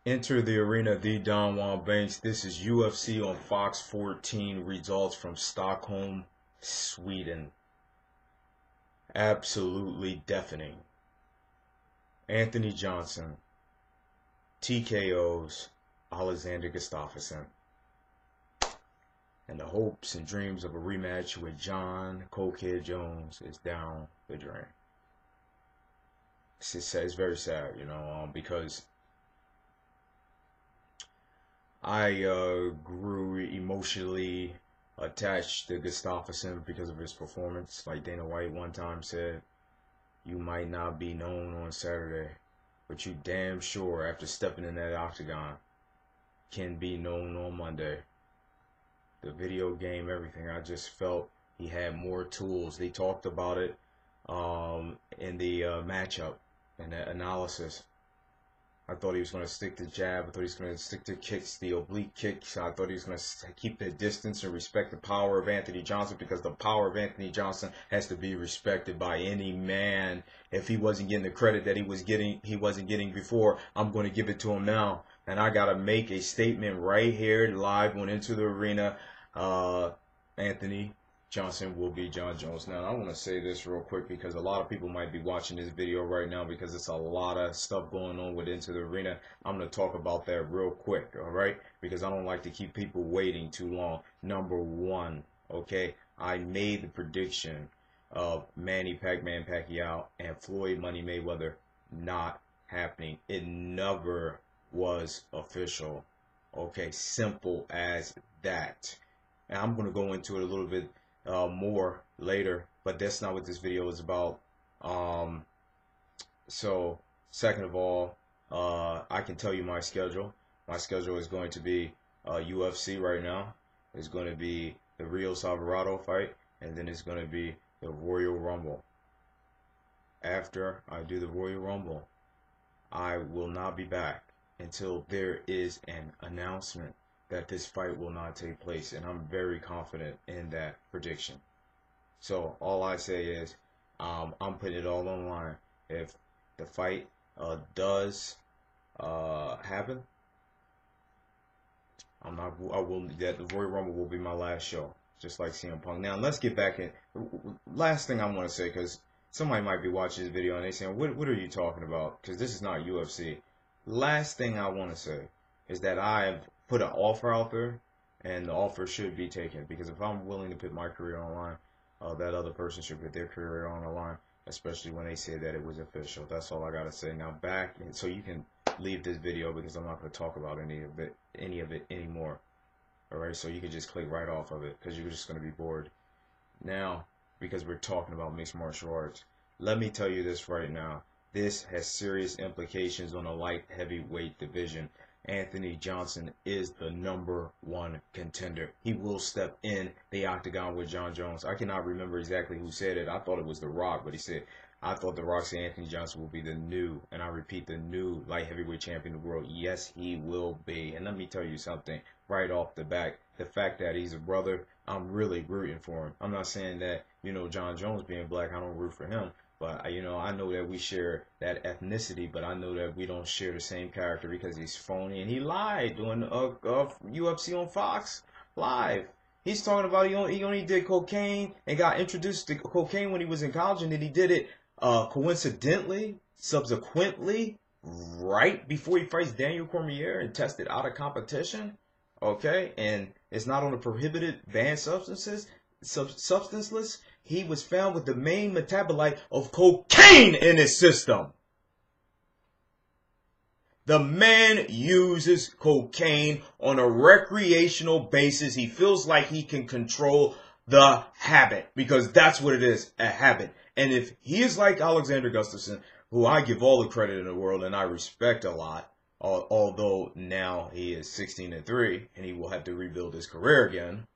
Enter the arena, the Don Juan Banks. This is UFC on Fox 14. Results from Stockholm, Sweden. Absolutely deafening. Anthony Johnson, TKOs, Alexander Gustafsson. And the hopes and dreams of a rematch with John Cokehead Jones is down the drain. It's very sad, because I grew emotionally attached to Gustafsson because of his performance. Like Dana White one time said, you might not be known on Saturday, but you damn sure after stepping in that octagon can be known on Monday. The video game, everything. I just felt he had more tools. They talked about it in the matchup and the analysis. I thought he was going to stick to jab. I thought he was going to stick to kicks, the oblique kicks. I thought he was going to keep the distance and respect the power of Anthony Johnson, because the power of Anthony Johnson has to be respected by any man. If he wasn't getting the credit that he wasn't getting before, I'm going to give it to him now. And I got to make a statement right here live on Into the Arena. Anthony Johnson will be Jon Jones. Now, I want to say this real quick because a lot of people might be watching this video right now because it's a lot of stuff going on with Into the Arena. I'm going to talk about that real quick, all right? Because I don't like to keep people waiting too long. Number one, okay, I made the prediction of Manny Pac-Man Pacquiao and Floyd Money Mayweather not happening. It never was official. Okay, simple as that. And I'm going to go into it a little bit more later, but that's not what this video is about. So second of all, I can tell you my schedule. My schedule is going to be UFC right now. It's going to be the Rios Alvarado fight, and then it's going to be the Royal Rumble. After I do the Royal Rumble, I will not be back until there is an announcement that this fight will not take place, and I'm very confident in that prediction. So all I say is I'm putting it all online. If the fight does happen, the Royal Rumble will be my last show, just like CM Punk. Now let's get back in. Last thing I want to say, because somebody might be watching this video and they saying, what are you talking about? Because this is not UFC. Last thing I want to say is that I've put an offer out there, and the offer should be taken, because if I'm willing to put my career on the line, that other person should put their career on the line, especially when they say that it was official. That's all I gotta say. Now back, so you can leave this video because I'm not gonna talk about any of it anymore. All right, so you can just click right off of it because you're just gonna be bored. Now, because we're talking about mixed martial arts, let me tell you this right now. This has serious implications on the light heavyweight division. Anthony Johnson is the #1 contender. He will step in the octagon with Jon Jones. I cannot remember exactly who said it. I thought it was The Rock, but he said, I thought The Rock said Anthony Johnson will be the new, and I repeat, the new light heavyweight champion of the world. Yes, he will be. And let me tell you something right off the back. The fact that he's a brother, I'm really rooting for him. I'm not saying that, Jon Jones being black, I don't root for him. But, I know that we share that ethnicity, but I know that we don't share the same character because he's phony. And he lied doing UFC on Fox Live. He's talking about he only did cocaine and got introduced to cocaine when he was in college, and then he did it subsequently, right before he fights Daniel Cormier and tested out of competition. Okay, and it's not on the prohibited banned substances, substance list. He was found with the main metabolite of cocaine in his system. The man uses cocaine on a recreational basis. He feels like he can control the habit, because that's what it is, a habit. And if he is like Alexander Gustafsson, who I give all the credit in the world and I respect a lot, although now he is 16-3 and he will have to rebuild his career again,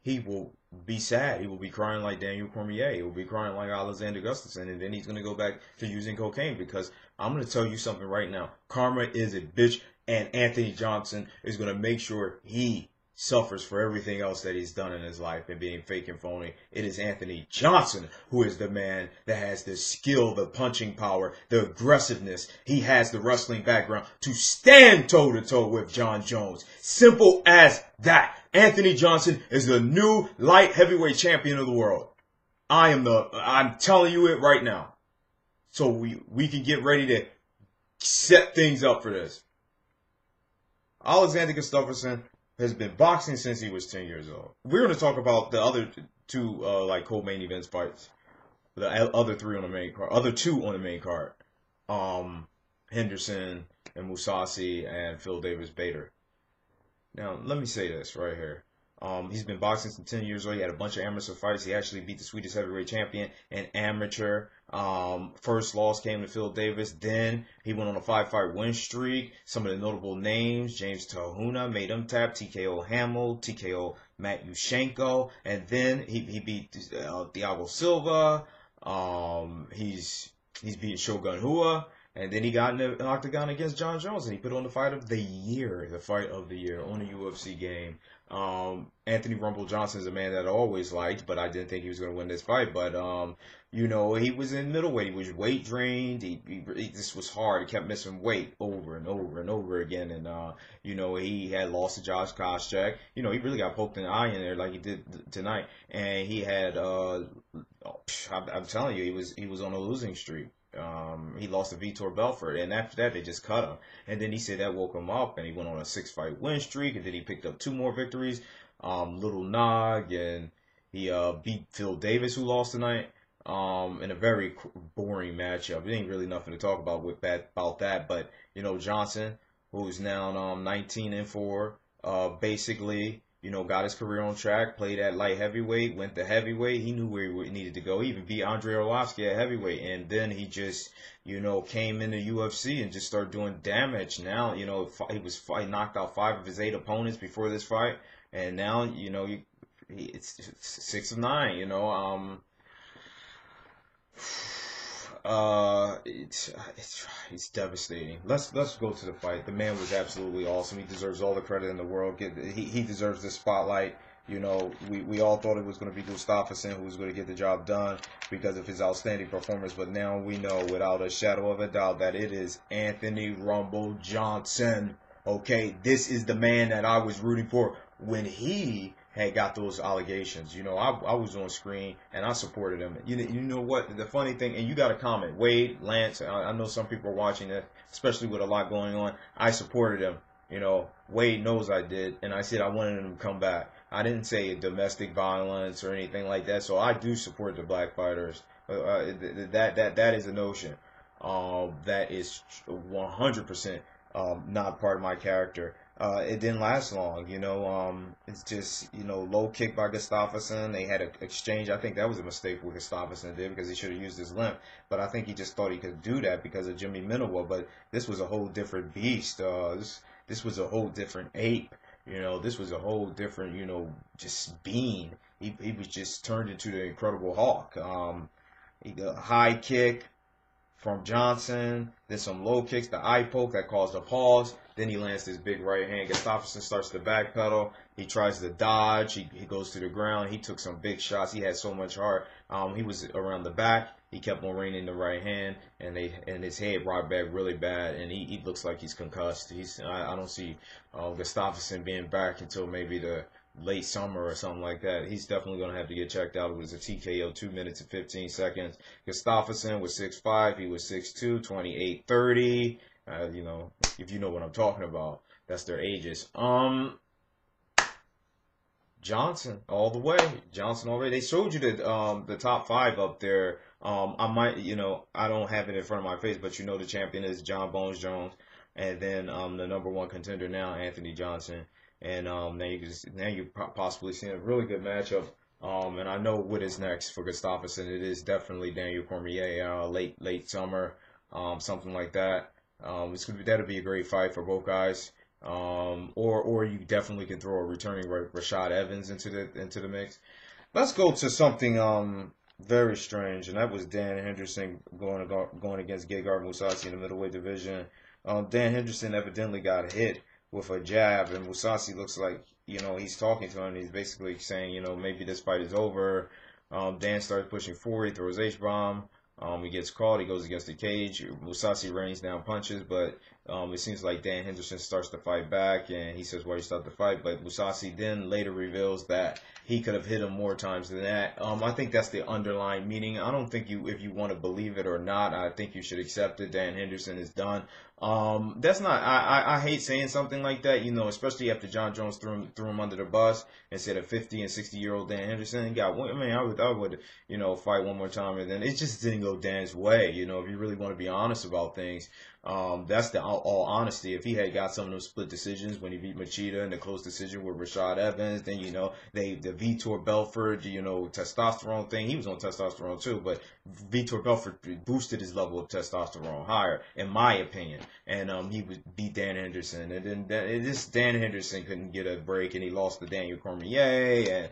he will be sad. He will be crying like Daniel Cormier. He will be crying like Alexander Gustafsson. And then he's going to go back to using cocaine, because I'm going to tell you something right now. Karma is a bitch, and Anthony Johnson is going to make sure he suffers for everything else that he's done in his life and being fake and phony. It is Anthony Johnson who is the man that has the skill, the punching power, the aggressiveness. He has the wrestling background to stand toe to toe with Jon Jones. Simple as that. Anthony Johnson is the new light heavyweight champion of the world. I'm telling you it right now. So we can get ready to set things up for this. Alexander Gustafsson has been boxing since he was 10 years old. We're going to talk about the other two like co-main events fights. The other three on the main card. Other two on the main card. Henderson and Mousasi and Phil Davis Bader. Now, let me say this right here. He's been boxing since 10 years old. He had a bunch of amateur fights. He actually beat the Swedish heavyweight champion in amateur. First loss came to Phil Davis. Then he went on a 5-fight win streak. Some of the notable names: James Tahuna made him tap. TKO Hamill. TKO Matt Yushchenko. And then he beat Thiago Silva. He's beaten Shogun Rua. And then he got in the octagon against Jon Jones, and he put on the fight of the year on the UFC game. Anthony Rumble Johnson is a man that I always liked, but I didn't think he was going to win this fight. But, you know, he was in middleweight. He was weight drained. This was hard. He kept missing weight over and over and over again. And, you know, he had lost to Josh Koscheck. You know, he really got poked in the eye in there like he did tonight. And he had, I'm telling you, he was on a losing streak. He lost to Vitor Belfort, and after that they just cut him. And then he said that woke him up, and he went on a 6-fight win streak, and then he picked up 2 more victories. Little Nog, and he beat Phil Davis, who lost tonight, in a very boring matchup. It ain't really nothing to talk about about that. But you know, Johnson, who's now 19-4, basically, you know, got his career on track, played at light heavyweight, went to heavyweight. He knew where he needed to go. He even beat Andrei Arlovsky at heavyweight. And then he just, you know, came into UFC and just started doing damage. Now, you know, he knocked out 5 of his 8 opponents before this fight. And now, you know, it's 6 of 9, you know. It's devastating. Let's go to the fight. The man was absolutely awesome. He deserves all the credit in the world. He deserves this spotlight. You know, we all thought it was going to be Gustafsson who was going to get the job done because of his outstanding performance. But now we know without a shadow of a doubt that it is Anthony Rumble Johnson. Okay, this is the man that I was rooting for when he had got those allegations. You know, I was on screen and I supported him. You know what? The funny thing, and you got to comment, Wade, Lance, I know some people are watching it, especially with a lot going on. I supported him. You know, Wade knows I did, and I said I wanted him to come back. I didn't say domestic violence or anything like that, so I do support the black fighters. That is a notion that is 100% not part of my character. It didn't last long, you know. It's just, you know, low kick by Gustafsson. They had an exchange. I think that was a mistake what Gustafsson did because he should have used his limp. But I think he just thought he could do that because of Jimmy Minowa. But this was a whole different beast. This was a whole different ape. You know, this was a whole different, you know, just being. He was just turned into the Incredible Hulk. He got a high kick from Johnson, then some low kicks, the eye poke that caused a pause. Then he lands this big right hand. Gustafsson starts to backpedal. He tries to dodge. He goes to the ground. He took some big shots. He had so much heart. He was around the back. He kept on raining the right hand, and his head rocked back really bad, and he looks like he's concussed. I don't see Gustafsson being back until maybe the late summer or something like that. He's definitely going to have to get checked out. It was a TKO, 2 minutes and 15 seconds. Gustafsson was 6'5". He was 6'2", 28-30. You know, if you know what I'm talking about, that's their ages. Johnson all the way. Johnson all the way. They showed you the top 5 up there. I might, you know, I don't have it in front of my face, but you know the champion is John Bones Jones, and then the number 1 contender now, Anthony Johnson. And now you're possibly seeing a really good matchup. And I know what is next for Gustafsson. It is definitely Daniel Cormier, late summer, something like that. That'll be a great fight for both guys. Or you definitely can throw a returning Rashad Evans into the mix. Let's go to something very strange, and that was Dan Henderson going against Gegard Mousasi in the middleweight division. Dan Henderson evidently got hit with a jab, and Mousasi looks like he's talking to him. He's basically saying, maybe this fight is over. Dan starts pushing forward. He throws H-bomb. He gets caught. He goes against the cage. Mousasi rains down punches, but it seems like Dan Henderson starts to fight back, and he says, "Why you start the fight?" But Mousasi then later reveals that he could have hit him more times than that. I think that's the underlying meaning. I don't think if you want to believe it or not, I think you should accept it. Dan Henderson is done. That's not. I hate saying something like that, especially after John Jones threw him under the bus and said a 50 and 60-year-old Dan Henderson got. I mean, I would fight one more time, and then it just didn't go Dan's way. If you really want to be honest about things, that's the all honesty. If he had got some of those split decisions when he beat Machida in the close decision with Rashad Evans, then the Vitor Belfort, testosterone thing. He was on testosterone too, but Vitor Belfort boosted his level of testosterone higher, in my opinion. And he would beat Dan Henderson, and then Dan Henderson couldn't get a break, and he lost to Daniel Cormier. And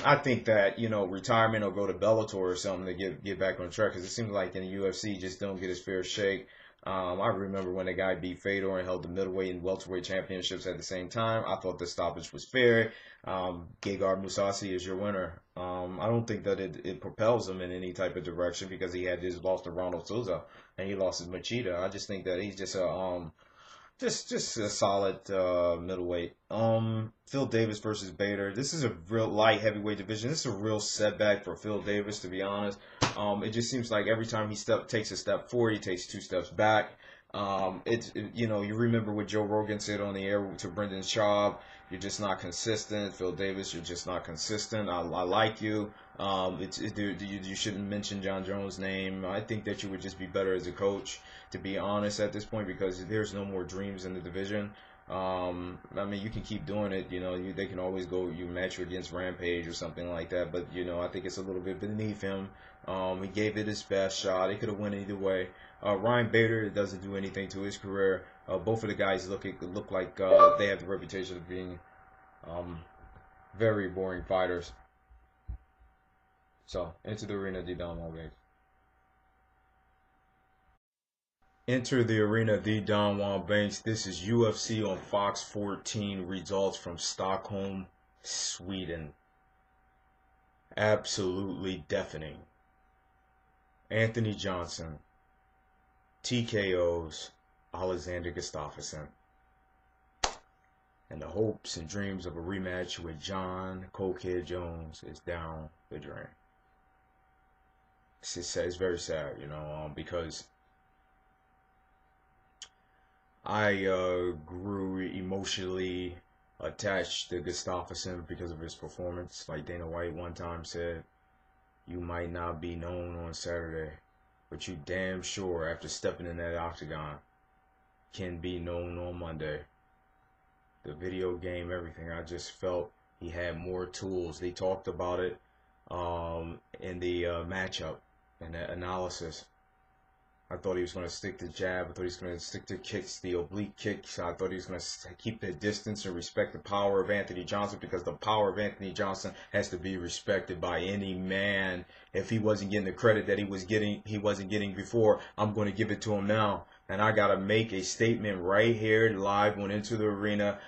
I think that retirement or go to Bellator or something to get back on track, because it seems like in the UFC just don't get his fair shake. I remember when the guy beat Fedor and held the middleweight and welterweight championships at the same time. I thought the stoppage was fair. Gegard Mousasi is your winner. I don't think that it propels him in any type of direction, because he had his loss to Ronald Souza and he lost to Machida. I just think that he's just a solid middleweight. Phil Davis versus Bader. This is a real light heavyweight division. This is a real setback for Phil Davis, to be honest. It just seems like every time he takes a step forward, he takes 2 steps back. You remember what Joe Rogan said on the air to Brendan Schaub. You're just not consistent. Phil Davis, you're just not consistent. I like you. You shouldn't mention John Jones' name. I think that you would just be better as a coach, to be honest, at this point, because there's no more dreams in the division. I mean, you can keep doing it. They can always go match you against Rampage or something like that. But I think it's a little bit beneath him. He gave it his best shot. It could have went either way. Ryan Bader, it doesn't do anything to his career. Both of the guys look like they have the reputation of being very boring fighters. So, into the arena, D. Don Juan Banks. Enter the arena, D. Don Juan Banks. This is UFC on Fox 14. Results from Stockholm, Sweden. Absolutely deafening. Anthony Johnson, TKOs Alexander Gustafsson, and the hopes and dreams of a rematch with Jon Cokehead Jones is down the drain. It's very sad, because I grew emotionally attached to Gustafsson because of his performance. Like Dana White one time said, "You might not be known on Saturday, but you damn sure, after stepping in that octagon, can be known on Monday." The video game, everything. I just felt he had more tools. They talked about it in the matchup and the analysis. I thought he was going to stick to jab. I thought he was going to stick to kicks, the oblique kicks. I thought he was going to keep the distance and respect the power of Anthony Johnson, because the power of Anthony Johnson has to be respected by any man. If he wasn't getting the credit that he wasn't getting before, I'm going to give it to him now. And I got to make a statement right here live on Into the Arena.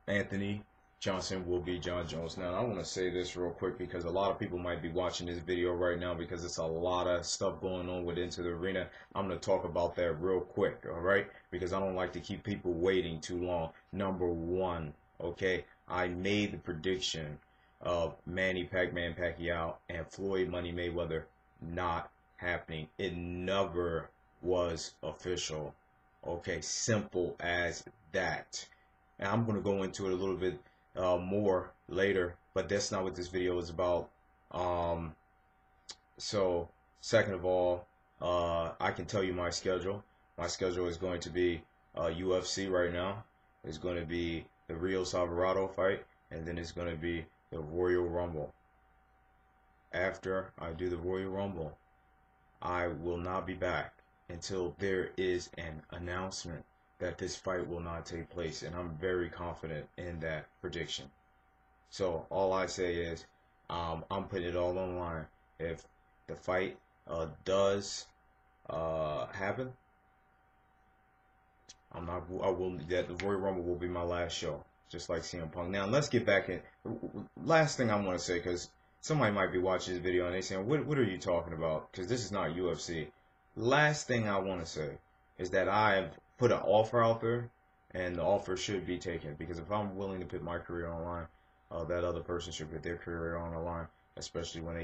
Anthony Johnson will be Jon Jones. Now, I want to say this real quick, because a lot of people might be watching this video right now, because it's a lot of stuff going on with Into the Arena. I'm going to talk about that real quick, all right? Because I don't like to keep people waiting too long. Number one, okay, I made the prediction of Manny Pac-Man Pacquiao and Floyd Money Mayweather not happening. It never was official. Okay, simple as that. And I'm going to go into it a little bit more later, but that's not what this video is about. So second of all, I can tell you my schedule. My schedule is going to be UFC right now. It's going to be the Rios Alvarado fight, and then it's going to be the Royal Rumble. After I do the Royal Rumble, I will not be back until there is an announcement that this fight will not take place, and I'm very confident in that prediction. So all I say is, I'm putting it all online. If the fight does happen, the Royal Rumble will be my last show. just like CM Punk. Now let's get back in. Last thing I want to say, because somebody might be watching this video and they saying, "What are you talking about?" Because this is not UFC. Last thing I want to say is that I've put an offer out there, and the offer should be taken. Because if I'm willing to put my career on the line, that other person should put their career on the line, especially when they